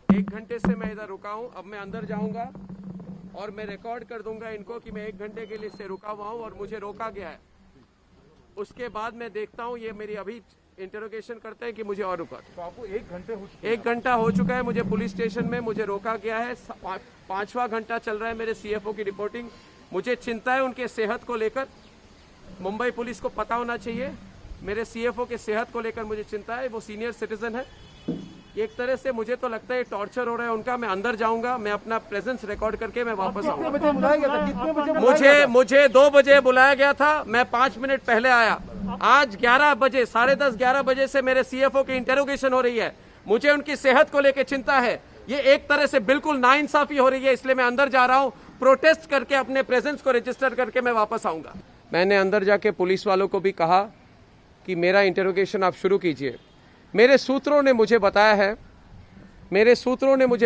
1 घंटे से मैं इधर रुका हूँ। अब मैं अंदर जाऊंगा और मैं रिकॉर्ड कर दूंगा इनको कि मैं 1 घंटे के लिए से रुका हुआ हूँ और मुझे रोका गया है। उसके बाद मैं देखता हूँ, ये मेरी अभी इंटरोगेशन करते हैं कि मुझे और रुका। तो आपको 1 घंटे हो चुके? 1 घंटा हो चुका है, मुझे पुलिस स्टेशन में मुझे रोका गया है। 5वां घंटा चल रहा है मेरे सीएफओ की रिपोर्टिंग। मुझे चिंता है उनके सेहत को लेकर। मुंबई पुलिस को पता होना चाहिए मेरे सीएफओ के सेहत को लेकर मुझे चिंता है। वो सीनियर सिटीजन है। एक तरह से मुझे तो लगता है टॉर्चर हो रहा है उनका। मैं अंदर जाऊंगा, मैं अपना प्रेजेंस रिकॉर्ड करके मैं वापस आऊंगा। कितने बजे बुलाया गया था? कितने बजे? मुझे 2 बजे बुलाया गया था। मैं 5 मिनट पहले आया। आज 11 बजे, 10:30 11 बजे से मेरे सीएफओ की इंटरोगेशन हो रही है। मुझे उनकी सेहत को लेकर चिंता है। ये एक तरह से बिल्कुल नाइंसाफी हो रही है, इसलिए मैं अंदर जा रहा हूँ। प्रोटेस्ट करके अपने प्रेजेंस को रजिस्टर करके मैं वापस आऊंगा। मैंने अंदर जाके पुलिस वालों को भी कहा कि मेरा इंटरोगेशन आप शुरू कीजिए। मेरे सूत्रों ने मुझे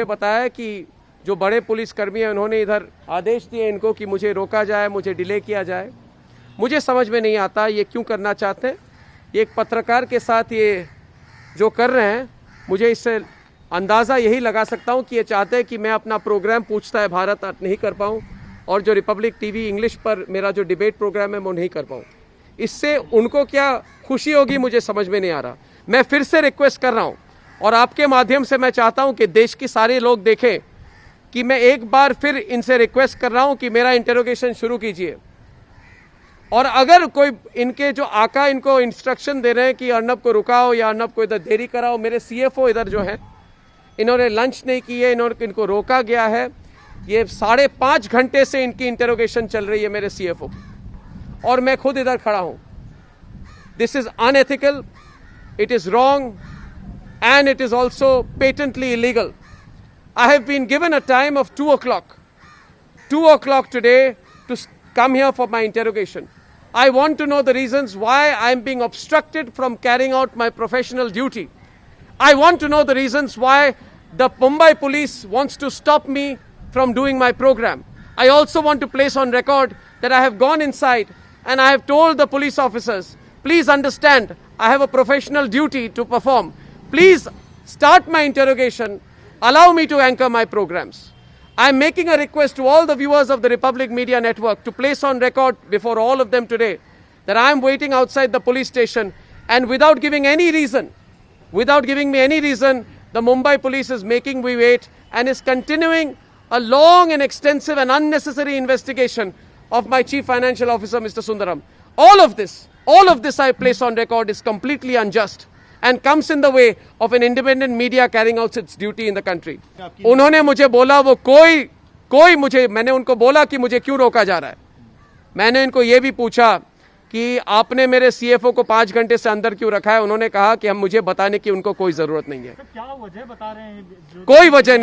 बताया कि जो बड़े पुलिसकर्मी हैं उन्होंने इधर आदेश दिए इनको कि मुझे रोका जाए, मुझे डिले किया जाए। मुझे समझ में नहीं आता ये क्यों करना चाहते हैं। ये एक पत्रकार के साथ ये जो कर रहे हैं, मुझे इससे अंदाज़ा यही लगा सकता हूँ कि ये चाहते हैं कि मैं अपना प्रोग्राम पूछता है भारत नहीं कर पाऊँ और जो रिपब्लिक टीवी इंग्लिश पर मेरा जो डिबेट प्रोग्राम है वो नहीं कर पाऊँ। इससे उनको क्या खुशी होगी मुझे समझ में नहीं आ रहा। मैं फिर से रिक्वेस्ट कर रहा हूँ और आपके माध्यम से मैं चाहता हूँ कि देश के सारे लोग देखें कि मैं एक बार फिर इनसे रिक्वेस्ट कर रहा हूँ कि मेरा इंटरोगेशन शुरू कीजिए। और अगर कोई इनके जो आका इनको इंस्ट्रक्शन दे रहे हैं कि अर्नब को रुकाओ या अर्नब को इधर देरी कराओ, मेरे सीएफओ इधर जो है इन्होंने लंच नहीं की है, इनको रोका गया है। ये 5.5 घंटे से इनकी इंटरोगेशन चल रही है मेरे सीएफओ की और मैं खुद इधर खड़ा हूँ। This is unethical, it is wrong, and it is also patently illegal. I have been given a time of 2 o'clock. 2 o'clock today to come here for my interrogation. I want to know the reasons why I am being obstructed from carrying out my professional duty. I want to know the reasons why the Mumbai police wants to stop me from doing my program. I also want to place on record that I have gone inside and I have told the police officers, please understand, I have a professional duty to perform. Please start my interrogation. Allow me to anchor my programs. I am making a request to all the viewers of the Republic Media Network to place on record before all of them today that I am waiting outside the police station, and without giving me any reason, the Mumbai police is making me wait and is continuing a long and extensive and unnecessary investigation of my Chief Financial Officer, Mr. Sundaram. All of this I place on record is completely unjust and comes in the way of an independent media carrying out its duty in the country. उन्होंने मुझे बोला वो मैंने उनको बोला कि मुझे क्यों रोका जा रहा है। मैंने इनको ये भी पूछा कि आपने मेरे सीएफओ को 5 घंटे से अंदर क्यों रखा है। उन्होंने कहा कि हम मुझे बताने की उनको कोई जरूरत नहीं है। तो क्या वजह बता रहे हैं? कोई वजह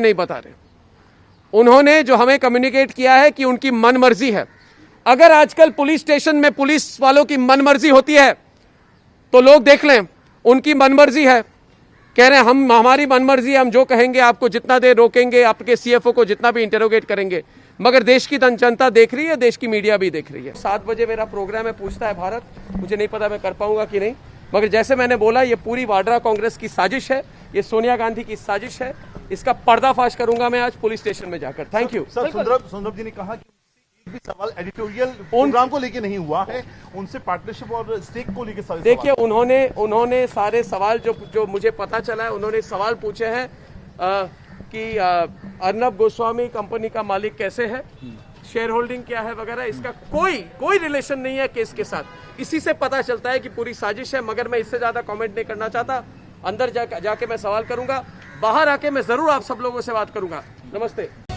नहीं बता रहे। उन्होंने जो हमें कम्युनिकेट किया है कि उनकी मनमर्जी है। अगर आजकल पुलिस स्टेशन में पुलिस वालों की मनमर्जी होती है तो लोग देख लें, उनकी मनमर्जी है। कह रहे हैं हमारी मनमर्जी है, हम जो कहेंगे आपको जितना देर रोकेंगे, आपके सीएफओ को जितना भी इंटरोगेट करेंगे। मगर देश की जनता देख रही है, देश की मीडिया भी देख रही है। 7 बजे मेरा प्रोग्राम है पूछता है भारत। मुझे नहीं पता मैं कर पाऊंगा कि नहीं, मगर जैसे मैंने बोला ये पूरी वाड्रा कांग्रेस की साजिश है, ये सोनिया गांधी की साजिश है। इसका पर्दाफाश करूंगा मैं आज पुलिस स्टेशन में जाकर। Thank you. सर, सुंदरम जी ने कहा कि एक भी सवाल एडिटोरियल प्रोग्राम को लेके नहीं हुआ है, उनसे पार्टनरशिप और स्टेक को लेके सारे देखिए उन्होंने सारे सवाल जो मुझे पता चला है, उन्होंने सवाल पूछे हैं कि अर्नब गोस्वामी कंपनी का मालिक कैसे है, शेयर होल्डिंग क्या है वगैरह। इसका कोई रिलेशन नहीं है केस के साथ। इसी से पता चलता है कि पूरी साजिश है। मगर मैं इससे ज्यादा कमेंट नहीं करना चाहता। अंदर जाके मैं सवाल करूंगा, बाहर आके मैं जरूर आप सब लोगों से बात करूंगा। नमस्ते।